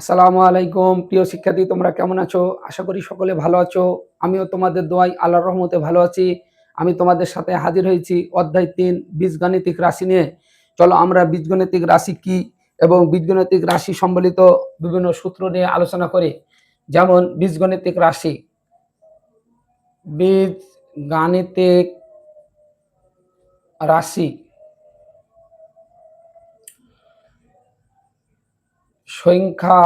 আসসালামু আলাইকুম প্রিয় শিক্ষার্থী, তোমরা কেমন আছো? আশা করি সকলে ভালো আছো। আমিও তোমাদের দোয়ায় আল্লাহর রহমতে ভালো আছি। আমি তোমাদের সাথে হাজির হয়েছি অধ্যায় ৩ বীজগাণিতিক রাশি নিয়ে। চলো আমরা বীজগণিতিক রাশি কি এবং বীজগণিতিক রাশি সম্বলিত বিভিন্ন সূত্র নিয়ে আলোচনা করি। যেমন বীজগণিতিক রাশি, বীজগাণিতিক রাশি সংখ্যা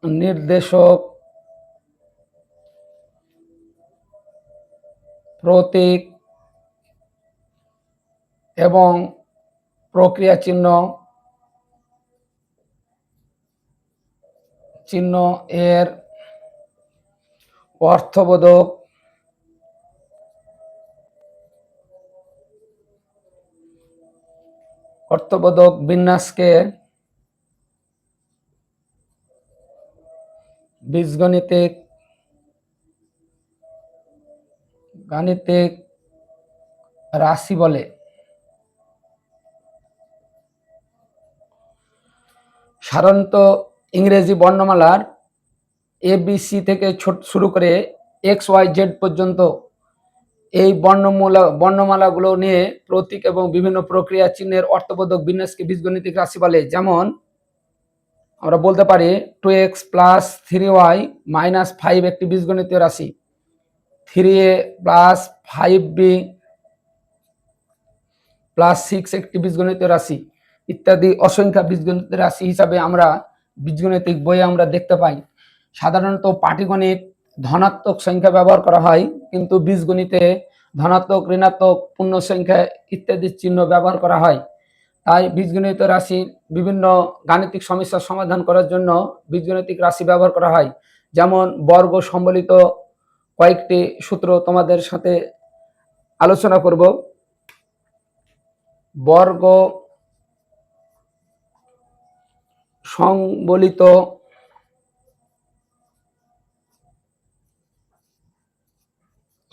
নির্দেশক, প্রতীক এবং প্রক্রিয়া চিহ্ন এর অর্থবোধক বিন্যাসকে বীজগণিতিক রাশি বলে। সাধারণত ইংরেজি বর্ণমালার ABC থেকে শুরু করে XYZ পর্যন্ত এই বর্ণমালাগুলো নিয়ে প্রতীক এবং বিভিন্ন প্রক্রিয়া চিহ্নের অর্থবোধক বিন্যাসকে বীজগণিতিক রাশি বলে। যেমন আমরা বলতে পারি 2x প্লাস 3y মাইনাস 5 একটি বীজগণিতীয় রাশি, 3a প্লাস 5b প্লাস 6 একটি বীজগণিতীয় রাশি ইত্যাদি অসংখ্য বীজগণিতীয় রাশি হিসাবে আমরা বীজগণিতিক বইয়ে আমরা দেখতে পাই। সাধারণত পাটিগণিত ধনাত্মক সংখ্যা ব্যবহার করা হয়, কিন্তু বীজগণিতে ধনাত্মক, ঋণাত্মক, পূর্ণ সংখ্যা ইত্যাদি চিহ্ন ব্যবহার করা হয়। তাই বীজগণিত রাশি বিভিন্ন গাণিতিক সমস্যার সমাধান করার জন্য বীজগণিতিক রাশি ব্যবহার করা হয়। যেমন বর্গ সম্বলিত কয়েকটি সূত্র তোমাদের সাথে আলোচনা করব। বর্গ সংবলিত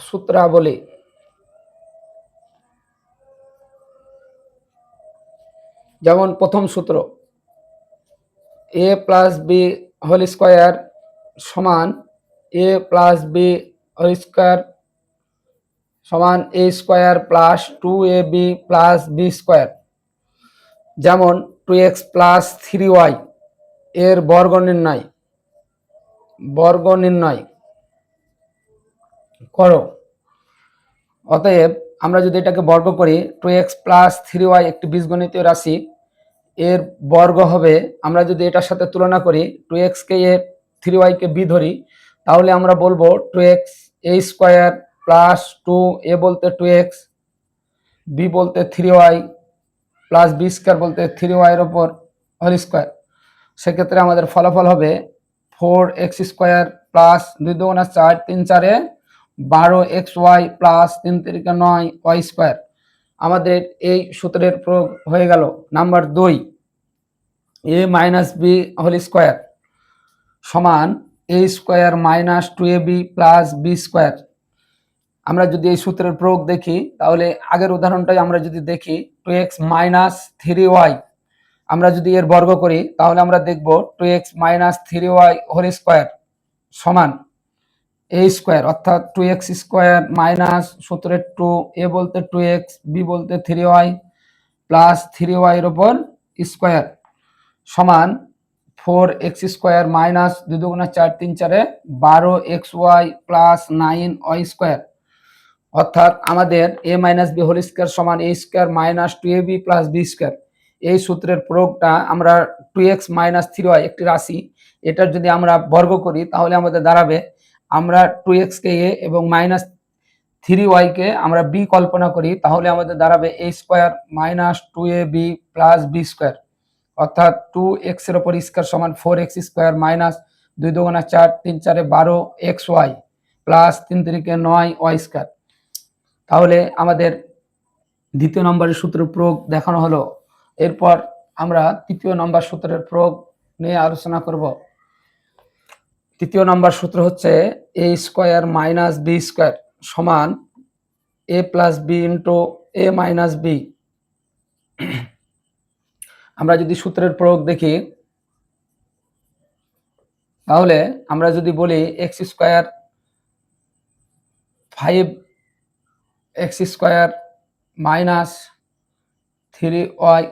সূত্রাবলী। যেমন প্রথম সূত্র, a plus B whole square সমান a plus B whole square সমান a square plus 2ab plus B square. যেমন 2x প্লাস 3y এর বর্গ নির্ণয় করো। অতএব আমরা যদি এটাকে বর্গ করি, 2x প্লাস 3y একটি বীজগণিতীয় রাশি, এর বর্গ হবে, আমরা যদি এটার সাথে তুলনা করি, 2x K a 3y K b ধরি, তাহলে আমরা বলবো 2x a square plus 2a বলতে 2x, b বলতে 3y প্লাস বি স্কোয়ার বলতে 3y এর উপর হোল স্কোয়ার। সেক্ষেত্রে আমাদের ফলাফল হবে 4x স্কোয়ার প্লাস 2 দুগুণা 4, 3 4 12xy প্লাস 3 3 9 y স্কোয়ার। আমাদের এই সূত্রের প্রয়োগ হয়ে গেল। Number 2, a minus B whole square সমান a square minus 2ab plus B square. আমরা যদি এই সূত্রের প্রয়োগ দেখি, তাহলে আগের উদাহরণটাই আমরা যদি দেখি, 2x মাইনাস 3y আমরা যদি এর বর্গ করি, তাহলে আমরা দেখব 2x minus 3y whole square সমান a স্কোয়ার, অর্থাৎ 2x স্কোয়ার মাইনাস সূত্রের 2, a বলতে 2x, b বলতে 3y প্লাস 3y এর উপর স্কোয়ার সমান 4x স্কোয়ার মাইনাস 2 দুগুণা 4, 3 4 12xy প্লাস 9y স্কোয়ার। অর্থাৎ আমাদের a minus B whole square সমান a square minus 2ab plus B square. এই সূত্রের প্রয়োগটা আমরা 2x মাইনাস 3y একটি রাশি, এটার যদি আমরা বর্গ করি, তাহলে আমাদের দাঁড়াবে, আমরা 2x কে a এবং মাইনাস 3y কে আমরা b কল্পনা করি, তাহলে আমাদের দাঁড়াবে a square minus 2ab plus B square. অর্থাৎ 2x এর উপর স্কোয়ার সমান 4x স্কোয়ার মাইনাস 2 দুগুণা 4, 3 4 12xy প্লাস 3 3 9y স্কোয়ার। তাহলে আমাদের দ্বিতীয় নম্বরের সূত্রের প্রয়োগ দেখানো হলো। এরপর আমরা তৃতীয় নম্বর সূত্রের প্রয়োগ নিয়ে আলোচনা করব। তৃতীয় নম্বর সূত্র হচ্ছে a square minus b square সমান a plus b into a minus b. আমরা যদি সূত্রের প্রয়োগ দেখি, তাহলে আমরা যদি বলি x square 5x² minus 3y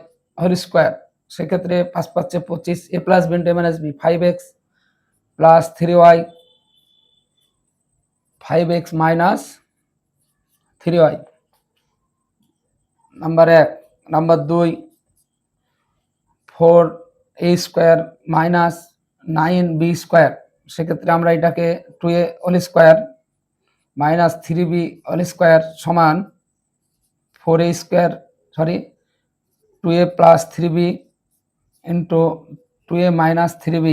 whole square, সেক্ষেত্রে 5 5 25, a plus b into minus b 5x plus 3y 5x minus 3y number 1। Number 2 4a² minus 9b², সেক্ষেত্রে আমরা এটাকে 2a whole square minus 3b whole square সমান 2a plus 3b into 2a minus 3b।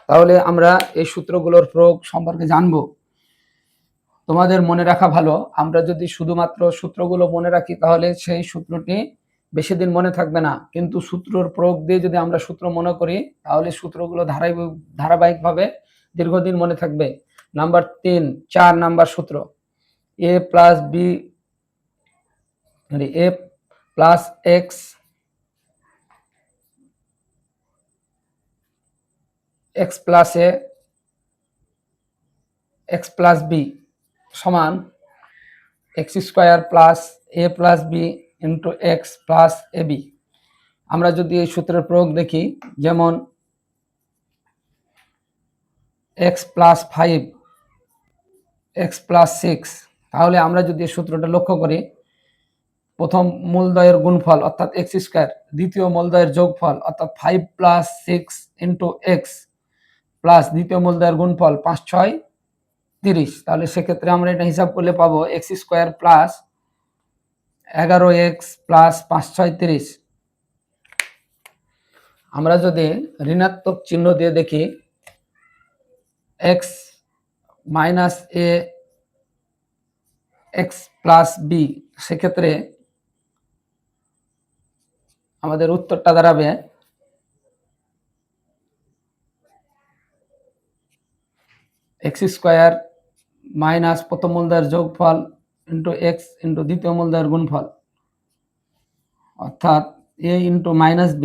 তাহলে আমরা এই সূত্রগুলোর প্রয়োগ সম্পর্কে জানবো। তোমাদের মনে রাখা ভালো, আমরা যদি শুধুমাত্র সূত্রগুলো মনে রাখি তাহলে সেই সূত্রটি বেশি দিন মনে থাকবে না, কিন্তু সূত্রর প্রয়োগ দিয়ে যদি আমরা সূত্র মনে করি তাহলে সূত্রগুলো ধারাবাহিকভাবে দীর্ঘদিন মনে থাকবে। নাম্বার 3, 4 নাম্বার সূত্র, a plus x plus a x plus b সমান x² plus a plus b into x plus ab। আমরা যদি এই সূত্রের প্রয়োগ দেখি, যেমন x প্লাস 5 x প্লাস 6, তাহলে আমরা যদি এই সূত্রটা লক্ষ্য করি, প্রথম মূলদ্বয়ের গুণফল অর্থাৎ x², দ্বিতীয় মূলদ্বয়ের যোগফল অর্থাৎ 5 প্লাস 6 ইন্টু x প্লাস দ্বিতীয় মূলদ্বয়ের গুণফল 5 6 30। তাহলে সেক্ষেত্রে আমরা এটা হিসাব করলে পাবো x² প্লাস 11x প্লাস 5 6 30। আমরা যদি ঋণাত্মক চিহ্ন দিয়ে দেখি x minus a x plus b, সেক্ষেত্রে আমাদের উত্তরটা দাঁড়াবে x² মাইনাস প্রথম মূলদ্বয়ের যোগফল ইন্টু x ইন্টু দ্বিতীয় মূলদ্বয়ের গুণফল অর্থাৎ a ইন্টু মাইনাস b।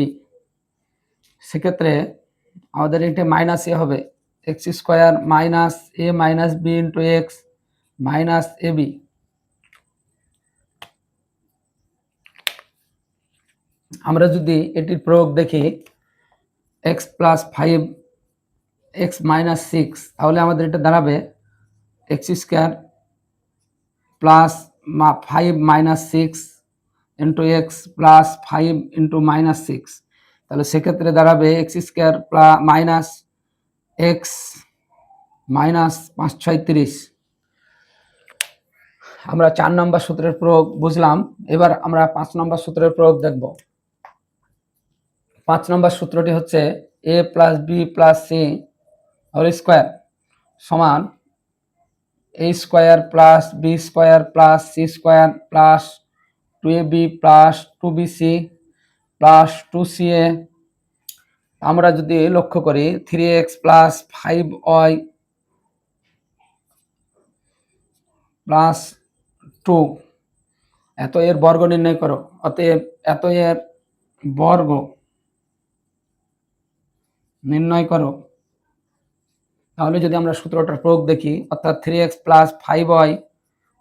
সেক্ষেত্রে আমাদের এটা মাইনাস এ হবে, x² minus a minus b into x minus ab। আমরা যদি এটির প্রয়োগ দেখি x প্লাস 5 x মাইনাস 6, তাহলে আমাদের এটা দাঁড়াবে x² plus 5 minus 6 into x plus 5 into minus 6। তাহলে সেক্ষেত্রে দাঁড়াবে x² মাইনাস x মাইনাস 5 6 30। আমরা 4 নম্বর সূত্রের প্রয়োগ বুঝলাম। এবার আমরা 5 নম্বর সূত্রের প্রয়োগ দেখব। 5 নম্বর সূত্রটি হচ্ছে a plus b plus c whole square সমান a² plus b² plus c² plus 2ab plus 2bc plus 2ca। আমরা যদি লক্ষ্য করি 3x প্লাস 5y প্লাস 2, এত এর বর্গ নির্ণয় করো। অতএব এত এর বর্গ নির্ণয় করো। তাহলে যদি আমরা সূত্রটার প্রয়োগ দেখি, অর্থাৎ 3x plus 5y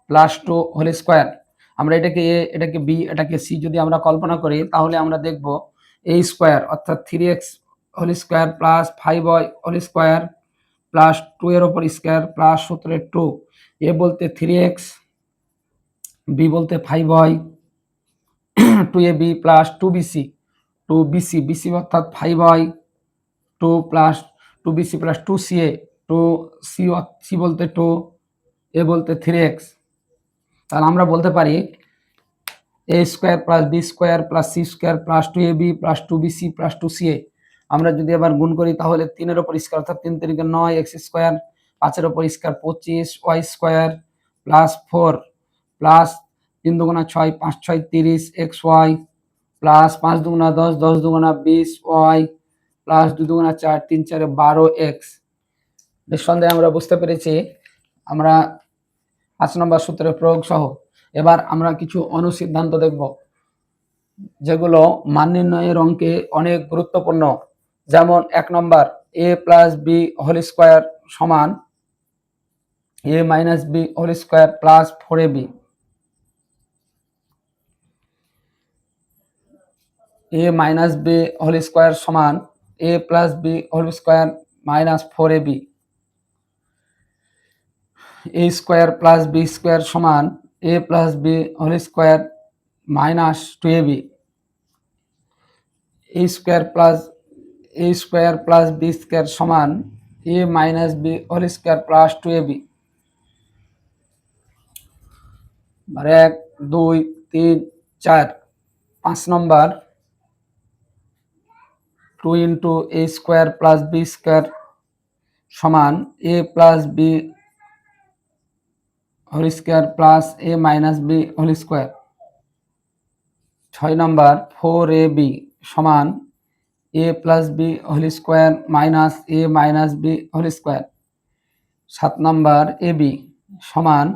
plus 2 whole square, আমরা এটাকে a এটাকে b এটাকে c যদি আমরা কল্পনা করি তাহলে আমরা দেখব a স্কোয়ার অর্থাৎ 3x whole square plus 5y whole square plus 2 এর ওপর স্কোয়ার প্লাস সূত্রে 2, a বলতে 3x b বলতে 5y 2ab plus 2bc 2bc অর্থাৎ 5y 2 plus 2bc plus 2ca 2c বলতে 2, a বলতে 3x। তাহলে আমরা বলতে পারি a² plus b² plus c² plus 2ab plus 2bc plus 2ca। আমরা যদি আবার গুণ করি তাহলে 3 এর ওপর স্কয়ার অর্থাৎ 3 3 9 x², 5 এর ওপর স্কয়ার 25 y² প্লাস 4 প্লাস 3 দুগুণা 6 5 6 30 xy প্লাস 5 দুগুণা 10 10 দুগুণা 20 y প্লাস 2 দুগুণা 4 3 4 12 x। নিঃসন্দেহে আমরা বুঝতে পেরেছি আমরা 5 নম্বর সূত্রের প্রয়োগ সহ। এবার আমরা কিছু অনুসিদ্ধান্ত দেখব যেগুলো মান নির্ণয়ের অঙ্কে অনেক গুরুত্বপূর্ণ। যেমন 1 number, A plus B whole square সমান A minus B whole square plus 4ab, A minus B whole square সমান এ plus B whole square minus 4ab, A square plus B square সমান এ plus B whole square minus 2ab, A square plus B square সমান A minus B whole square plus 2ab। 1 2 3 4, 5 number 2 into A square plus B square সমান এ plus B whole square plus এ minus B whole square. 6 number 4ab সমান এ plus B whole square minus এ minus B whole square. 7 number ab সমান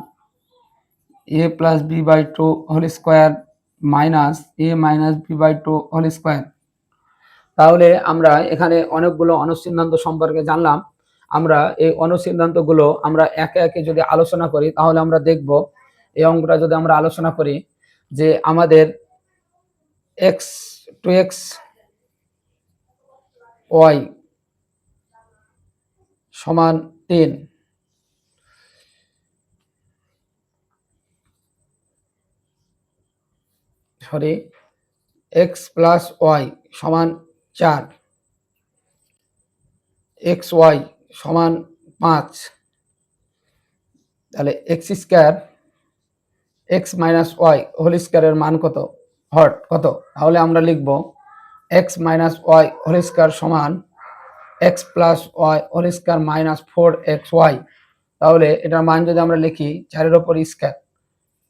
এ plus B by 2 whole square minus A minus B by 2 whole square. তাহলে আমরা এখানে অনেকগুলো অনুসিদ্ধান্ত সম্পর্কে জানলাম। আমরা এই অনুসিদ্ধান্তগুলো আমরা একে একে যদি আলোচনা করি তাহলে আমরা দেখব, এই অঙ্কটা যদি আমরা আলোচনা করি যে আমাদের এক্স টু এক্স ওয়াই সমান 10, সরি এক্স প্লাস ওয়াই সমান 4, এক্স ওয়াই সমান 5, তাহলে X square X minus Y whole স্কোয়ারের মান কত, কত? তাহলে আমরা লিখব X minus Y whole square সমান X plus Y whole square minus 4xy। তাহলে এটার মান যদি আমরা লিখি 4-এর ওপর স্কোয়ার,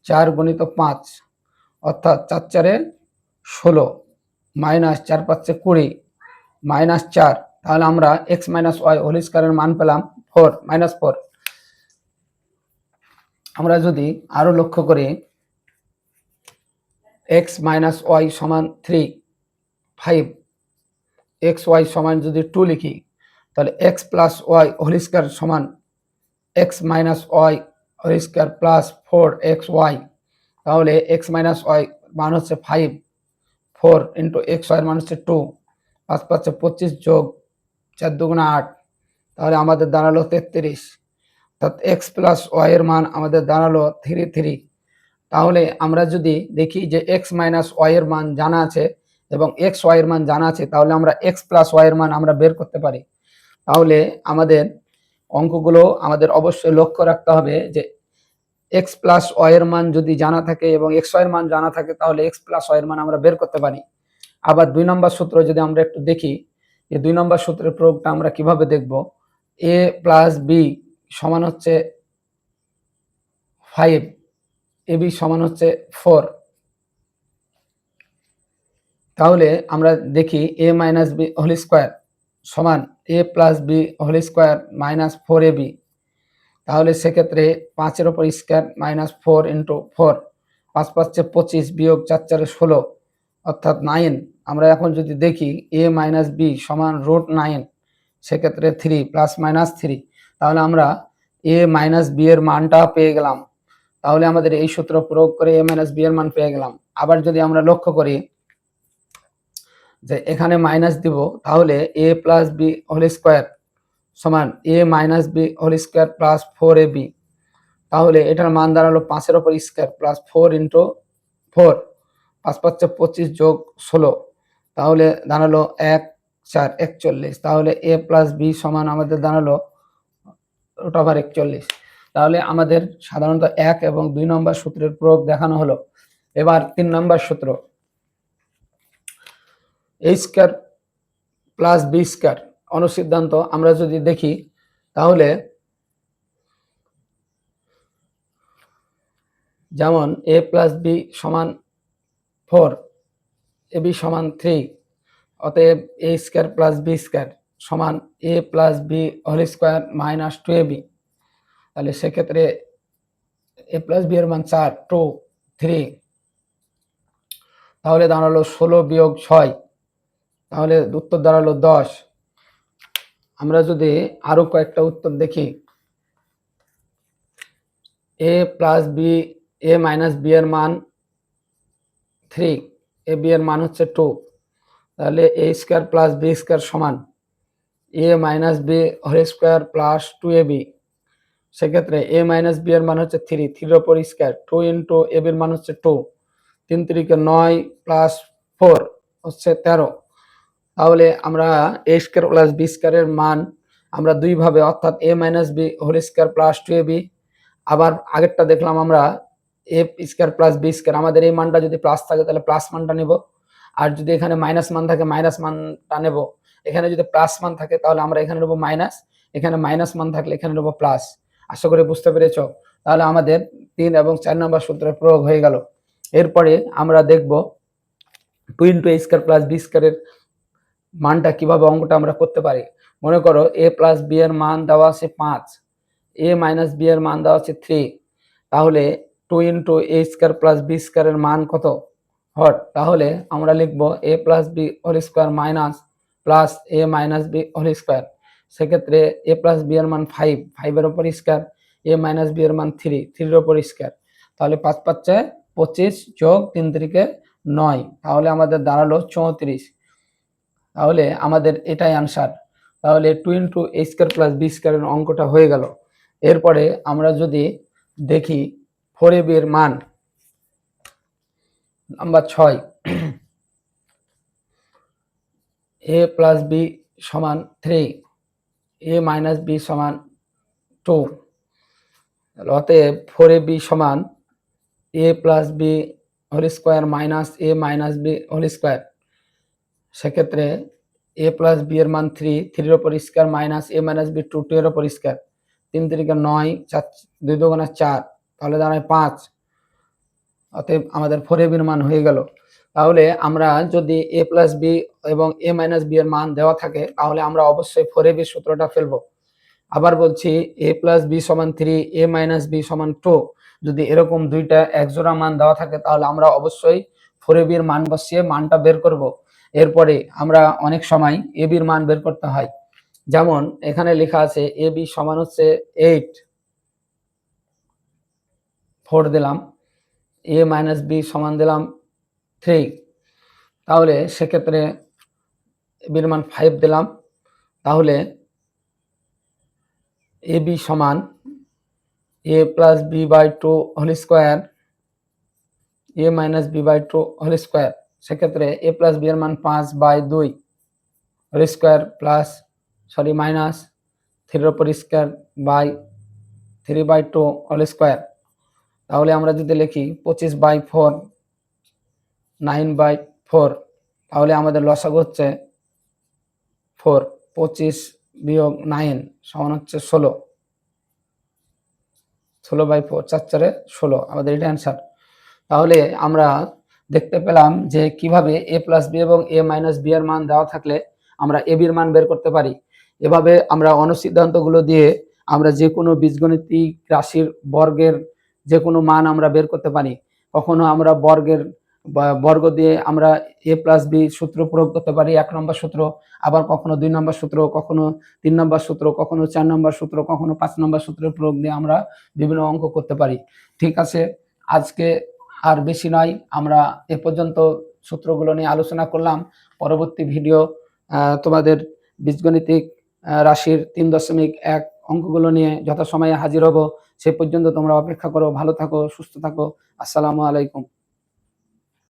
4 গুণিত 5 অর্থাৎ 4 4-এ 16 মাইনাস 4 5-এ 20 মাইনাস 4, তাহলে আমরা এক্স মাইনাস ওয়াই হোল স্কোয়ারের মান পেলাম 4 মাইনাস 4। আমরা যদি আরো লক্ষ্য করি এক্স মাইনাস ওয়াই সমান 3 5, এক্স ওয়াই সমান যদি 2 লিখি তাহলে X plus Y whole square সমান X minus Y whole square plus 4xy। তাহলে এক্স মাইনাস ওয়াই মান হচ্ছে 5, 4 ইন্টু এক্স ওয়াই মান হচ্ছে 2, 5 5 25 যোগ 4 2 8, তাহলে আমাদের দাঁড়ালো 33। অর্থাৎ এক্স প্লাস ওয়াই এর মান আমাদের দাঁড়ালো 3। তাহলে আমরা যদি দেখি যে এক্স মাইনাস ওয়াই এর মান জানা আছে এবং এক্স ওয়াই এর মান জানা আছে, তাহলে আমরা এক্স প্লাস ওয়াই এর মান আমরা বের করতে পারি। তাহলে আমাদের অঙ্কগুলো আমাদের অবশ্যই লক্ষ্য রাখতে হবে যে এক্স প্লাস ওয়াই এর মান যদি জানা থাকে এবং এক্স ওয়াই এর মান জানা থাকে তাহলে এক্স প্লাস ওয়াই এর মান আমরা বের করতে পারি। আবার 2 নম্বর সূত্র যদি আমরা একটু দেখি, এই 2 নম্বর সূত্রের প্রয়োগটা আমরা কিভাবে দেখব, এ প্লাস বি সমান হচ্ছে 5, এ বি সমান হচ্ছে 4। তাহলে আমরা দেখি A minus B whole square সমান এ plus B whole square minus 4ab। তাহলে সেক্ষেত্রে 5-এর ওপর স্কোয়ার মাইনাস 4 ইন্টু 4, 5 5 25 বিয়োগ 4 4 16 অর্থাৎ 9। আমরা এখন যদি দেখি এ মাইনাস বি সমান √9, সেক্ষেত্রে 3 প্লাস মাইনাস 3, তাহলে আমরা এ মাইনাস বি এর মানটা পেয়ে গেলাম। তাহলে আমাদের এই সূত্র প্রয়োগ করে এ মাইনাস বি এর মান পেয়ে গেলাম। আবার যদি আমরা লক্ষ্য করি যে এখানে মাইনাস দিব, তাহলে A plus B whole square সমান A minus B whole square plus 4ab। তাহলে এটার মান দাঁড়ালো 5-এর ওপর স্কোয়ার প্লাস 4 ইন্টু 4, 5 5 25 যোগ 16, তাহলে দাঁড়ালো 1 4 41। তাহলে এ প্লাস বি সমান আমাদের দাঁড়ালো √41। তাহলে আমাদের সাধারণত 1 এবং 2 নম্বর সূত্রের প্রয়োগ দেখানো হলো। এবার 3 নম্বর সূত্র, এ স্কোয়ার প্লাস বি স্কোয়ার অনুসিদ্ধান্ত আমরা যদি দেখি তাহলে যেমন এ প্লাস বি সমান 4, এ বি সমান 3, অতএব A square plus B square সমান এ plus B whole square minus 2ab। তাহলে সেক্ষেত্রে এ প্লাস বি এর মান 4 2 3, তাহলে দাঁড়ালো 16 বিয়োগ 6, তাহলে উত্তর দাঁড়ালো 10। আমরা যদি আরো কয়েকটা উত্তর দেখি, এ প্লাস বি, এ মাইনাস বি এর মান 3, এ বি এর মান হচ্ছে 2, তাহলে A square plus B square সমান A minus B whole square plus 2ab। সেক্ষেত্রে এ মাইনাস বি এর মান হচ্ছে 3, 3 এর উপর স্কোয়ার, 2 ইন্টু এ বির মান হচ্ছে 2, 3 3 9 প্লাস 4 হচ্ছে 13। তাহলে আমরা এ স্কোয়ার প্লাস বি স্কোয়ারের মান আমরা দুইভাবে, অর্থাৎ A minus B whole square plus 2ab, আবার আগেরটা দেখলাম আমরা A square plus B square, আমাদের এই মানটা যদি প্লাস থাকে তাহলে প্লাস মানটা নেব, আর যদি এখানে মাইনাস মান থাকে মাইনাস মানটা নেব। এখানে যদি প্লাস মান থাকে তাহলে আমরা এখানে নেব মাইনাস, এখানে মাইনাস মান থাকলে এখানে নেব প্লাস। আশা করি বুঝতে পেরেছ। তাহলে আমাদের 3 এবং 4 নম্বর সূত্রের প্রয়োগ হয়ে গেল। এরপরে আমরা দেখব 2 ইন্টু এ স্কোয়ার প্লাস বি স্কোয়ারের মানটা কিভাবে অঙ্কটা আমরা করতে পারি। মনে করো এ প্লাস বি এর মান দেওয়া আছে 5, এ মাইনাস বি এর মান দেওয়া আছে 3, তাহলে 2 ইন্টু এ স্কোয়ার প্লাস বি স্কোয়ারের মান কত হট, তাহলে আমরা লিখব a plus B whole square minus plus A minus B whole square. সেক্ষেত্রে এ প্লাস বি এর মান 5, 5 এর উপর স্কোয়ার, এ মাইনাস বি এর মান 3, 3 এর উপর স্কোয়ার, তাহলে 5 5 25 যোগ 3 3 9, তাহলে আমাদের দাঁড়ালো 34। তাহলে আমাদের এটাই আনসার। তাহলে 2 ইন্টু এ স্কোয়ার প্লাস বি স্কোয়ারের অঙ্কটা হয়ে গেল। এরপরে আমরা যদি দেখি 4ab এর মান নাম্বার 6, এ প্লাস বি সমান 3, এ মাইনাস বি সমান 2, অতএব 4ab সমান এ plus B whole square minus এ মাইনাস বি হোল স্কোয়ার। সেক্ষেত্রে এ প্লাস বি এর মান 3, 3 এর উপর স্কোয়ার মাইনাস এ মাইনাস বি 2, 2 এর উপর স্কোয়ার, 3 3 9, 4 2 2 4, তাহলে দাঁড়ায় 5। অতএব আমাদের 4ab এর মান হয়ে গেল। তাহলে আমরা যদি এ প্লাস বি এবং এ মাইনাস বি এর মান দেওয়া থাকে তাহলে আমরা অবশ্যই 4ab এর সূত্রটা ফেলবো। আবার বলছি এ প্লাস বি সমান 3, এ মাইনাস বি সমান 2, যদি এরকম দুইটা একজোড়া মান দেওয়া থাকে তাহলে আমরা অবশ্যই 4ab এর মান বসিয়ে মানটা বের করব। এরপরে আমরা অনেক সময় ab এর মান বের করতে হয়, যেমন এখানে লেখা আছে ab সমান হচ্ছে 8, 4 দিলাম, এ মাইনাস বি সমান দিলাম 3, তাহলে সেক্ষেত্রে ab এর মান 5 দিলাম, তাহলে ab সমান এ plus B by 2 whole square, a minus B by 2 whole square. সেক্ষেত্রে এ প্লাস বি এর মান 5/2 হোল স্কোয়ার প্লাস মাইনাস 3 এর উপর স্কোয়ার বাই 3/2 হোল স্কোয়ার। তাহলে আমরা যদি লিখি 25/4, 9/4, তাহলে আমাদের লসাগু হচ্ছে 4, 25 বিয়োগ 9 সমান হচ্ছে 16, 16/4, 4 4 16, আমাদের এটা অ্যান্সার। তাহলে আমরা দেখতে পেলাম যে কিভাবে এ প্লাস বি এবং এ মাইনাস বি এর মান দেওয়া থাকলে আমরা এ বির মান বের করতে পারি। এভাবে আমরা অনুসিদ্ধান্তগুলো দিয়ে আমরা যে কোনো বীজগণিতিক রাশির বর্গের যে কোনো মান আমরা বের করতে পারি। কখনো আমরা বর্গ দিয়ে আমরা এ প্লাস বি সূত্র প্রয়োগ করতে পারি, 1 নম্বর সূত্র, আবার কখনো 2 নম্বর সূত্র, কখনো 3 নম্বর সূত্র, কখনো 4 নম্বর সূত্র, কখনো 5 নম্বর সূত্রের প্রয়োগ দিয়ে আমরা বিভিন্ন অঙ্ক করতে পারি। ঠিক আছে, আজকে আর বেশি নয়, আমরা এ পর্যন্ত সূত্রগুলো নিয়ে আলোচনা করলাম। পরবর্তী ভিডিও তোমাদের বীজগণিতিক রাশির 3.1 অঙ্কগুলো নিয়ে যথাসময়ে হাজির হব। সে পর্যন্ত তোমরা অপেক্ষা করো। ভালো থাকো, সুস্থ থাকো। আসসালামু আলাইকুম।